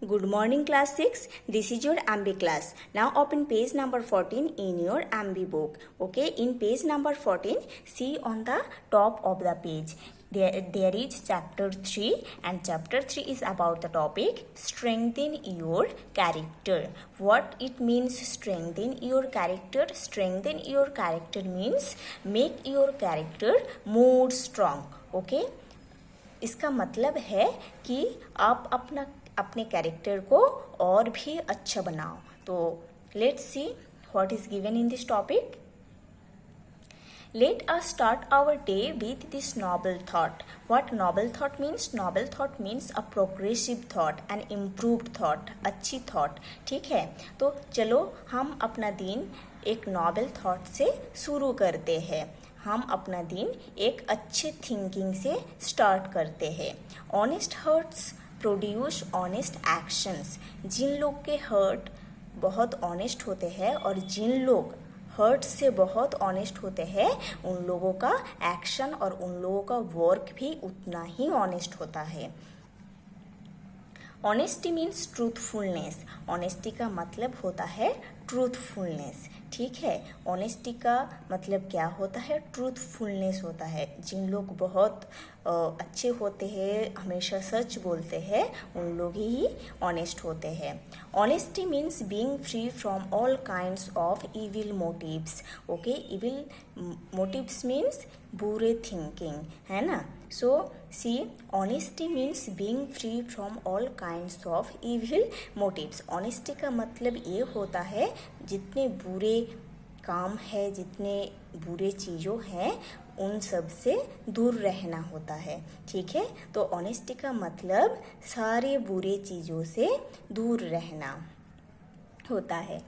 Good morning class 6. This is your MB class. Now open page number 14 in your MB book. Okay, in page number 14, see on the top of the page. There is chapter 3 and chapter 3 is about the topic strengthen your character. What it means strengthen your character? Strengthen your character means make your character more strong. Okay, इसका मतलब है कि आप अपने character को और भी अच्छा बनाओ. तो let's see what is given in this topic. Let us start our day with this noble thought. What noble thought means? Noble thought means a progressive thought, an improved thought, अच्छी thought. ठीक है, तो चलो हम अपना दिन एक noble thought से शुरू करते हैं. हम अपना दिन एक अच्छे थिंकिंग से स्टार्ट करते हैं. Honest hearts produce honest actions. जिन लोग के हर्ट बहुत ऑनेस्ट होते हैं और जिन लोग हर्ट से बहुत ऑनेस्ट होते हैं उन लोगों का एक्शन और उन लोगों का वर्क भी उतना ही ऑनेस्ट होता है. Honesty means truthfulness. ऑनेस्टी का मतलब होता है ट्रूथफुलनेस. ठीक है, ऑनेस्टी का मतलब क्या होता है? ट्रूथफुलनेस होता है. जिन लोग बहुत अच्छे होते हैं, हमेशा सच बोलते हैं, उन लोग ही ऑनेस्ट होते हैं. Honesty means being free from all kinds of evil motives. Okay, evil motives means बुरे थिंकिंग, है ना. So see, honesty means being free from all kinds of evil motives. Honesty का मतलब ये होता है जितने बुरे काम है, जितने बुरे चीज़ों हैं, उन सब से दूर रहना होता है. ठीक है, तो ऑनेस्टी का मतलब सारे बुरे चीज़ों से दूर रहना होता है.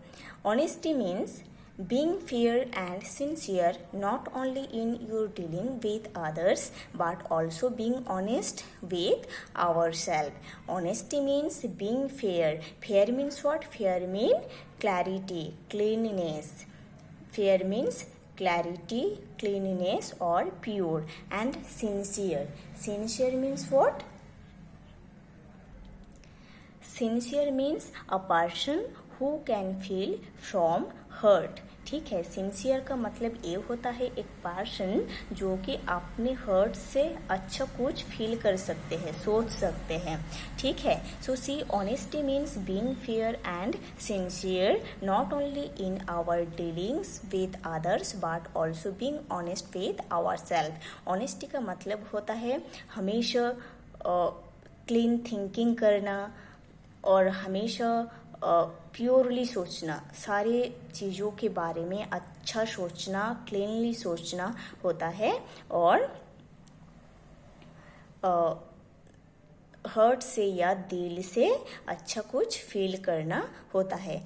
Honesty means being fair and sincere not only in your dealing with others but also being honest with ourselves. Honesty means being fair. Fair means what? Fair means clarity, cleanliness. Fair means clarity, cleanliness or pure. And sincere. Sincere means what? Sincere means a person who can feel from hurt. ठीक है, sincere का मतलब ये होता है एक person जो कि अपने हर्ट से अच्छा कुछ फील कर सकते हैं, सोच सकते हैं. ठीक है, so see, honesty means being fair and sincere not only in our dealings with others but also being honest with our self. Honesty का मतलब होता है हमेशा क्लीन थिंकिंग करना और हमेशा प्योरली सोचना, सारे चीज़ों के बारे में अच्छा सोचना, क्लीनली सोचना होता है और हर्ट से या दिल से अच्छा कुछ फील करना होता है.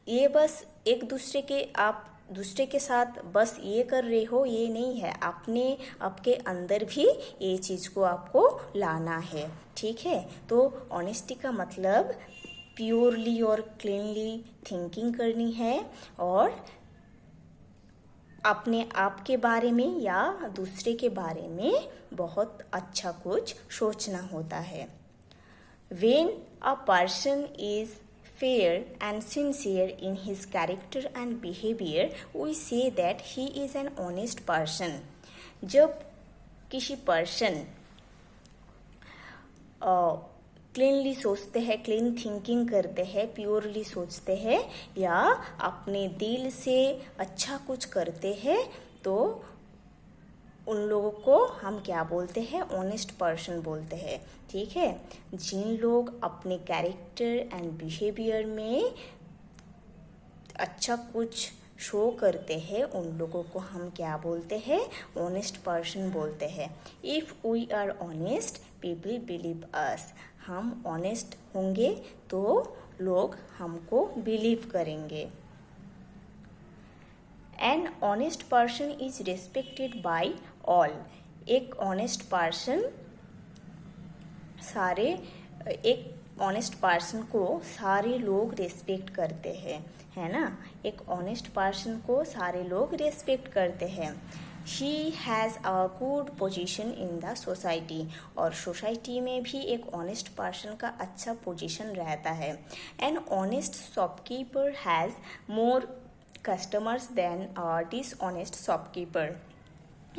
ये बस एक दूसरे के, आप दूसरे के साथ बस ये कर रहे हो ये नहीं है, आपके अंदर भी ये चीज़ को आपको लाना है. ठीक है, तो ऑनेस्टी का मतलब प्योरली और क्लीनली थिंकिंग करनी है और अपने आप के बारे में या दूसरे के बारे में बहुत अच्छा कुछ सोचना होता है. When a person is fair and sincere in his character and behavior, we say that he is an honest person. जब किसी पर्सन क्लीनली सोचते हैं, क्लीन थिंकिंग करते हैं, प्योरली सोचते हैं या अपने दिल से अच्छा कुछ करते हैं, तो उन लोगों को हम क्या बोलते हैं? ऑनेस्ट पर्सन बोलते हैं. ठीक है, जिन लोग अपने कैरेक्टर एंड बिहेवियर में अच्छा कुछ शो करते हैं उन लोगों को हम क्या बोलते हैं? ऑनेस्ट पर्सन बोलते हैं. If we are honest people believe us. हम ऑनेस्ट होंगे तो लोग हमको बिलीव करेंगे. An honest person is respected by all. एक ऑनेस्ट पर्सन एक ऑनेस्ट पर्सन को सारे लोग रेस्पेक्ट करते हैं, है ना. एक ऑनेस्ट पर्सन को सारे लोग रेस्पेक्ट करते हैं. He has a good position in the society, और सोसाइटी में भी एक ऑनेस्ट पर्सन का अच्छा पोजीशन रहता है। An honest shopkeeper has more customers than a dishonest shopkeeper.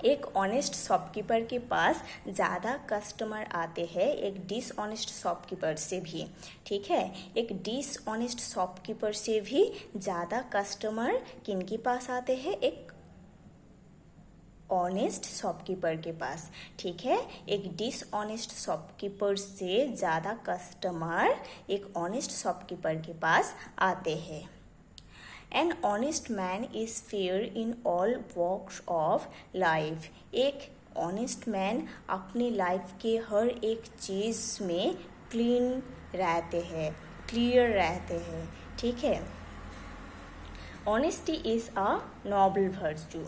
एक ऑनेस्ट शॉपकीपर के पास ज़्यादा कस्टमर आते हैं एक डिसऑनेस्ट शॉपकीपर से भी, ठीक है। एक डिसऑनेस्ट शॉपकीपर से भी ज़्यादा कस्टमर किनके पास आते हैं, एक ऑनेस्ट शॉपकीपर के पास, ठीक है। एक डिसऑनेस्ट शॉपकीपर से ज़्यादा कस्टमर एक ऑनेस्ट शॉपकीपर के पास आते हैं। An honest man is fair in all walks of life. एक ऑनेस्ट मैन अपने लाइफ के हर एक चीज़ में क्लीन रहते हैं, क्लियर रहते हैं, ठीक है। Honesty is a Nobel virtue.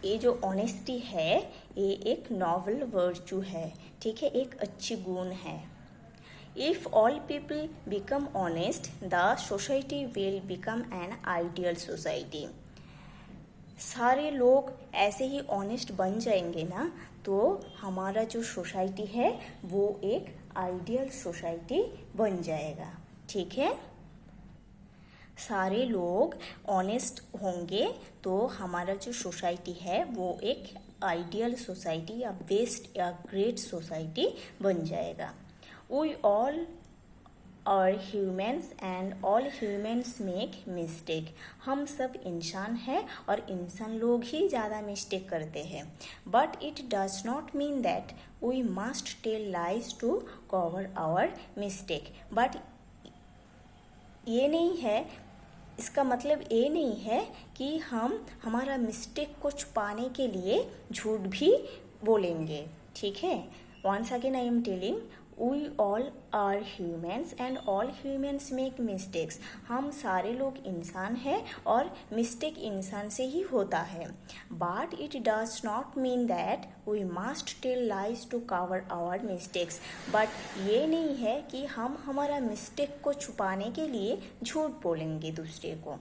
ये जो ऑनेस्टी है ये एक नोबल वर्च्यू है, ठीक है, एक अच्छी गुण है। If all people become honest, the society will become an ideal society. सारे लोग ऐसे ही ऑनेस्ट बन जाएंगे ना तो हमारा जो सोसाइटी है वो एक आइडियल सोसाइटी बन जाएगा, ठीक है। सारे लोग ऑनेस्ट होंगे तो हमारा जो सोसाइटी है वो एक आइडियल सोसाइटी या बेस्ट या ग्रेट सोसाइटी बन जाएगा। We all are humans and all humans make mistake. हम सब इंसान हैं और इंसान लोग ही ज़्यादा मिस्टेक करते हैं। But it does not mean that we must tell lies to cover our mistake. But ये नहीं है, इसका मतलब ये नहीं है कि हम हमारा मिस्टेक को छुपाने के लिए झूठ भी बोलेंगे, ठीक है। Once again I am telling, we all are humans and all humans make mistakes. हम सारे लोग इंसान हैं और मिस्टेक इंसान से ही होता है। But it does not mean that we must tell lies to cover our mistakes. But ये नहीं है कि हम हमारा मिस्टेक को छुपाने के लिए झूठ बोलेंगे दूसरे को।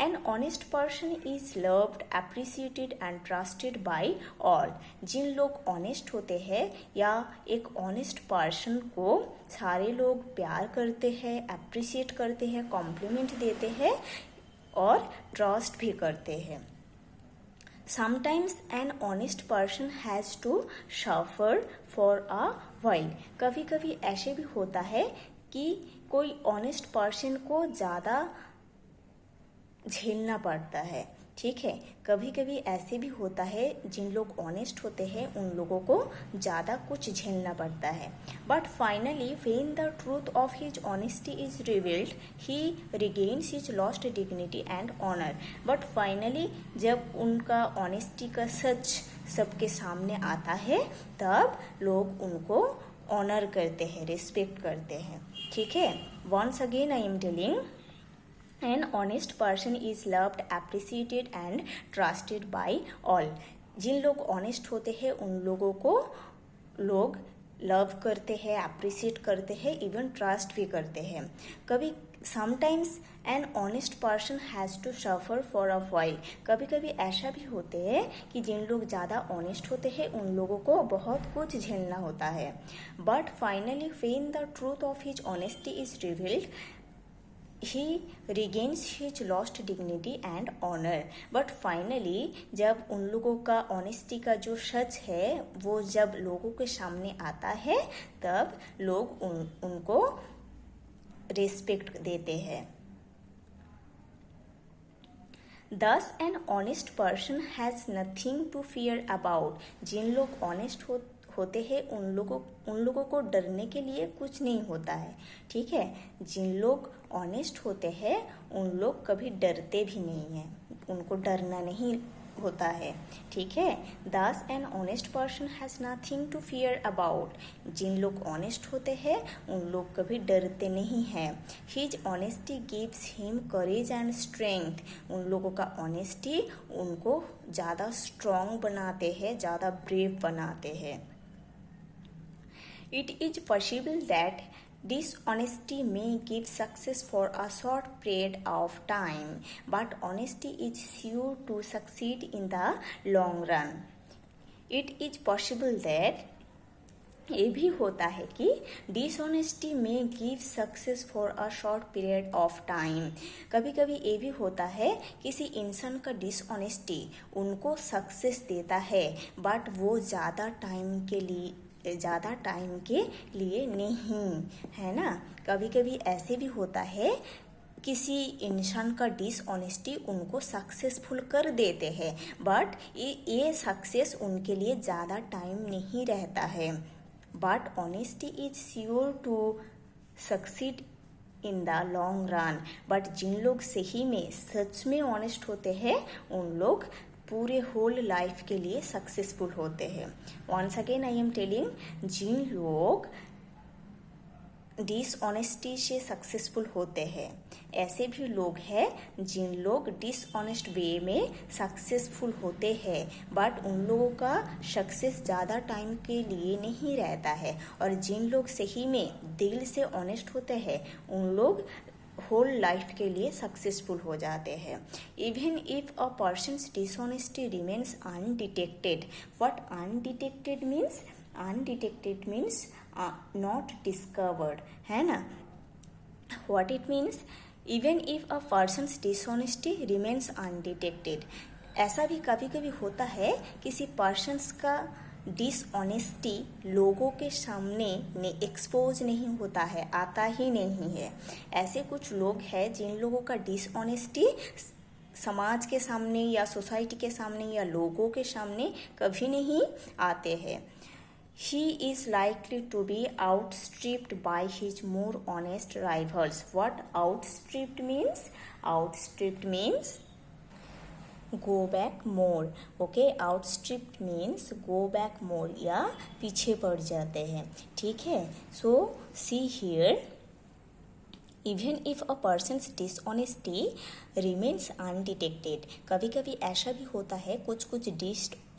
An honest person is loved, appreciated and trusted by all. जिन लोग ऑनेस्ट होते हैं या एक ऑनेस्ट पर्सन को सारे लोग प्यार करते हैं, अप्रिशिएट करते हैं, कॉम्प्लीमेंट देते हैं और ट्रस्ट भी करते हैं। Sometimes an honest person has to suffer for a while. कभी कभी ऐसे भी होता है कि कोई ऑनेस्ट पर्सन को ज़्यादा झेलना पड़ता है, ठीक है। कभी कभी ऐसे भी होता है जिन लोग ऑनेस्ट होते हैं उन लोगों को ज़्यादा कुछ झेलना पड़ता है। But finally when the truth of his honesty is revealed he regains his lost dignity and honour. But finally जब उनका ऑनेस्टी का सच सबके सामने आता है तब लोग उनको ऑनर करते हैं, रिस्पेक्ट करते हैं, ठीक है। Once again I am telling, An honest person is loved, appreciated and trusted by all. जिन लोग ऑनेस्ट होते हैं उन लोगों को लोग लव करते हैं, अप्रिशिएट करते हैं, इवन ट्रस्ट भी करते हैं। कभी sometimes an honest person has to suffer for a while. कभी कभी ऐसा भी होते हैं कि जिन लोग ज़्यादा ऑनेस्ट होते हैं उन लोगों को बहुत कुछ झेलना होता है। But finally when the truth of his honesty is revealed he regains his lost dignity and honor. But finally जब उन लोगों का ऑनेस्टी का जो सच है वो जब लोगों के सामने आता है तब लोग उनको रिस्पेक्ट देते हैं। Thus an honest person has nothing to fear about. जिन लोग ऑनेस्ट होते हैं उन लोगों को डरने के लिए कुछ नहीं होता है, ठीक है। जिन लोग ऑनेस्ट होते हैं उन लोग कभी डरते भी नहीं हैं, उनको डरना नहीं होता है, ठीक है। Thus an honest person has nothing to fear about. जिन लोग ऑनेस्ट होते हैं उन लोग कभी डरते नहीं हैं। His honesty gives him courage and strength. उन लोगों का ऑनेस्टी उनको ज़्यादा स्ट्रॉन्ग बनाते हैं, ज़्यादा ब्रेव बनाते हैं। It is possible that Dishonesty may give success for a short period of time, but honesty is sure to succeed in the long run. It is possible that ये भी होता है कि डिसऑनेस्टी में give success for a short period of time. कभी कभी ये भी होता है किसी इंसान का डिसऑनेस्टी उनको सक्सेस देता है, बट वो ज़्यादा टाइम के लिए नहीं, है ना। कभी कभी ऐसे भी होता है किसी इंसान का डिसऑनेस्टी उनको सक्सेसफुल कर देते हैं, बट ये सक्सेस उनके लिए ज़्यादा टाइम नहीं रहता है। But honesty is sure to succeed in the long run. But जिन लोग सही में सच में ऑनेस्ट होते हैं उन लोग पूरे होल लाइफ के लिए सक्सेसफुल होते हैं। Once again I am telling, जिन लोग डिसऑनेस्टी से सक्सेसफुल होते हैं, ऐसे भी लोग हैं जिन लोग डिसऑनेस्ट वे में सक्सेसफुल होते हैं, बट उन लोगों का सक्सेस ज़्यादा टाइम के लिए नहीं रहता है। और जिन लोग सही में दिल से ऑनेस्ट होते हैं उन लोग होल लाइफ के लिए सक्सेसफुल हो जाते हैं। Even if a persons dishonesty remains undetected. What undetected means? Undetected means not discovered, है ना। What it means? Even if a persons dishonesty remains undetected. ऐसा भी कभी कभी होता है किसी पर्सन्स का डिसऑनेस्टी लोगों के सामने एक्सपोज नहीं होता है, आता ही नहीं है। ऐसे कुछ लोग हैं जिन लोगों का डिसऑनेस्टी समाज के सामने या सोसाइटी के सामने या लोगों के सामने कभी नहीं आते हैं। He is likely to be outstripped by his more honest rivals. What outstripped means? Outstripped means go back more. Okay, outstripped means go back more या पीछे पड़ जाते हैं, ठीक है। So see here, even if a person's dishonesty remains undetected। कभी कभी ऐसा भी होता है कुछ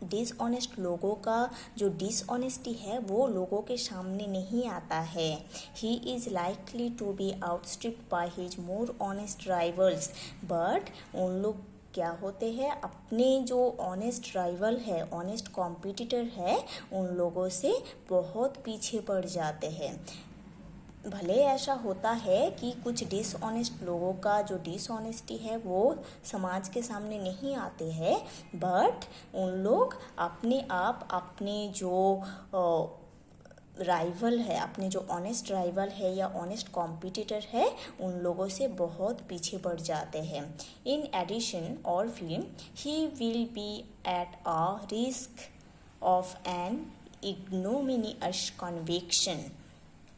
डिसऑनेस्ट लोगों का जो डिसऑनेस्टी है वो लोगों के सामने नहीं आता है। He is likely to be outstripped by his more honest rivals. But उन लोग क्या होते हैं, अपने जो ऑनेस्ट राइवल है, ऑनेस्ट कॉम्पिटिटर है, उन लोगों से बहुत पीछे पड़ जाते हैं। भले ऐसा होता है कि कुछ डिसऑनेस्ट लोगों का जो डिसऑनेस्टी है वो समाज के सामने नहीं आते हैं, बट उन लोग अपने आप अपने जो राइवल है, अपने जो ऑनेस्ट राइवल है या ऑनेस्ट कॉम्पिटिटर है, उन लोगों से बहुत पीछे पड़ जाते हैं। इन एडिशन और फिर he will be at a risk of an ignominious conviction.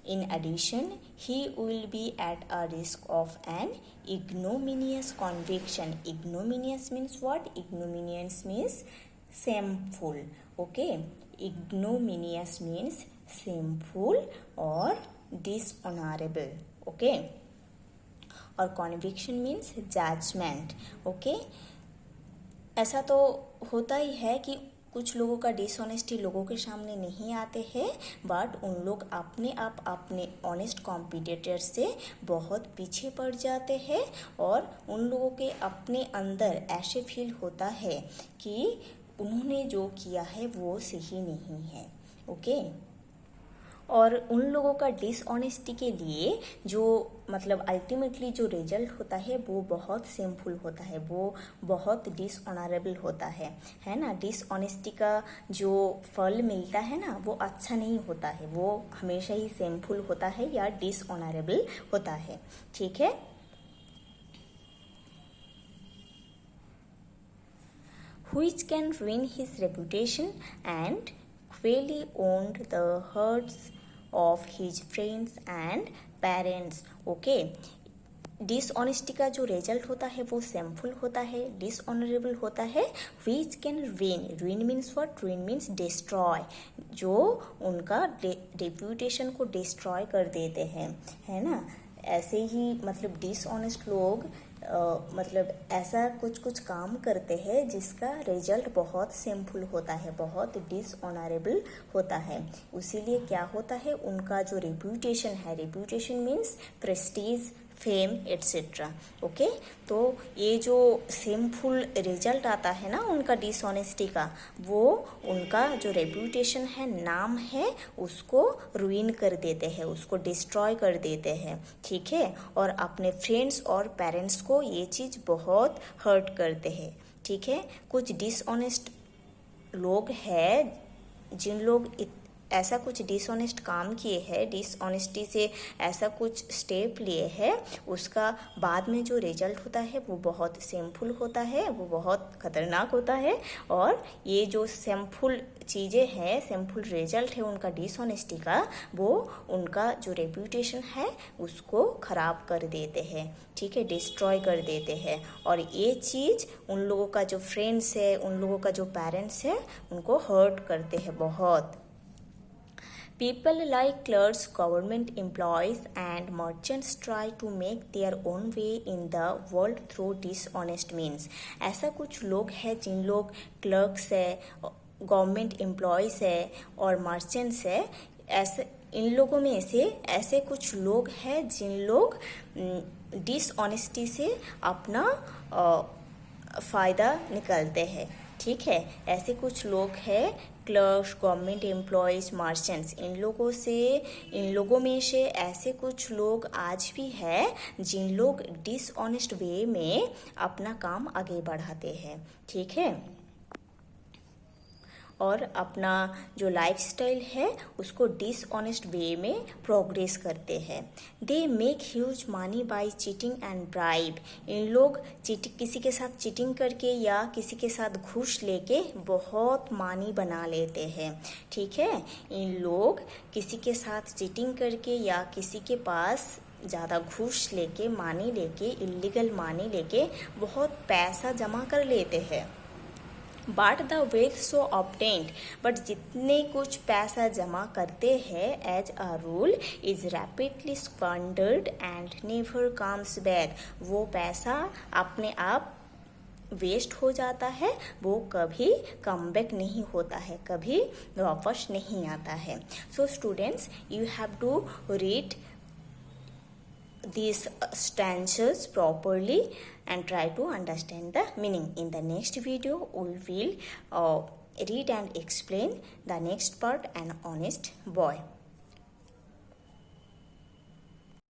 In addition, he will be at a risk of an ignominious conviction. Ignominious means what? Ignominious means shameful. Okay, ignominious means shameful or dishonorable. Okay, और conviction means judgment. Okay, ऐसा तो होता ही है कि कुछ लोगों का dishonesty लोगों के सामने नहीं आते हैं, बट उन लोग अपने आप अपने ऑनेस्ट कॉम्पिटिटर से बहुत पीछे पड़ जाते हैं और उन लोगों के अपने अंदर ऐसे फील होता है कि उन्होंने जो किया है वो सही नहीं है। ओके, और उन लोगों का डिसऑनेस्टी के लिए जो मतलब अल्टीमेटली जो रिजल्ट होता है वो बहुत शेमफुल होता है, वो बहुत डिसऑनरेबल होता है ना। डिसऑनेस्टी का जो फल मिलता है ना वो अच्छा नहीं होता है, वो हमेशा ही शेमफुल होता है या डिसऑनरेबल होता है, ठीक है। Which can ruin his reputation and cruelly owned the hearts of his friends and parents. Okay, dishonesty का जो रिजल्ट होता है वो शेमफुल होता है, डिसऑनरेबल होता है। Which can ruin, ruin means what? Ruin means destroy, जो उनका रेप्यूटेशन को डिस्ट्रॉय कर देते हैं, है ना। ऐसे ही मतलब डिसऑनेस्ट लोग मतलब ऐसा कुछ कुछ काम करते हैं जिसका रिजल्ट बहुत सिंपल होता है, बहुत डिसऑनरेबल होता है। इसीलिए क्या होता है, उनका जो रेप्यूटेशन है, reputation means Prestige, fame etcetera. Okay, तो ये जो सिंपल रिजल्ट आता है ना उनका डिसऑनेस्टी का, वो उनका जो रेप्यूटेशन है, नाम है, उसको रुइन कर देते हैं, उसको डिस्ट्रॉय कर देते हैं। ठीक है, और अपने फ्रेंड्स और पेरेंट्स को ये चीज़ बहुत हर्ट करते हैं। ठीक है, कुछ डिसऑनेस्ट लोग हैं जिन लोग ऐसा कुछ डिसऑनेस्ट काम किए हैं, डिसऑनेस्टी से ऐसा कुछ स्टेप लिए हैं, उसका बाद में जो रिजल्ट होता है वो बहुत सिंपल होता है, वो बहुत खतरनाक होता है। और ये जो सिंपल चीज़ें हैं, सिंपल रिजल्ट है उनका डिसऑनेस्टी का, वो उनका जो रेप्यूटेशन है उसको ख़राब कर देते हैं। ठीक है, डिस्ट्रॉय कर देते हैं। और ये चीज़ उन लोगों का जो फ्रेंड्स है, उन लोगों का जो पेरेंट्स है, उनको हर्ट करते हैं बहुत। People like clerks, government employees, and merchants try to make their own way in the world through dishonest means. ऐसा कुछ लोग हैं जिन लोग क्लर्क्स है, गवर्नमेंट एम्प्लॉयज़ है और मर्चेंट्स है, ऐसे इन लोगों में से ऐसे कुछ लोग हैं जिन लोग डिसऑनेस्टी से अपना फ़ायदा निकालते हैं। ठीक है, ऐसे कुछ लोग हैं, क्लर्क्स, गवर्नमेंट एम्प्लॉयज़, मर्चेंट्स, इन लोगों में से ऐसे कुछ लोग आज भी हैं जिन लोग डिसऑनेस्ट वे में अपना काम आगे बढ़ाते हैं। ठीक है, और अपना जो लाइफस्टाइल है उसको डिसऑनेस्ट वे में प्रोग्रेस करते हैं। They make huge money by cheating and bribe. इन लोग किसी के साथ चीटिंग करके या किसी के साथ घूस लेके बहुत मनी बना लेते हैं। ठीक है, इन लोग किसी के साथ चीटिंग करके या किसी के पास ज़्यादा घूस लेके, मनी लेके, इलीगल मनी लेके बहुत पैसा जमा कर लेते हैं। But the wealth so obtained, but जितने कुछ पैसा जमा करते हैं as a rule is rapidly squandered and never comes back. वो पैसा अपने आप वेस्ट हो जाता है, वो कभी कम बैक नहीं होता है, कभी वापस नहीं आता है। So students, you have to read these stanzas properly and try to understand the meaning. In the next video we will read and explain the next part, An Honest Boy.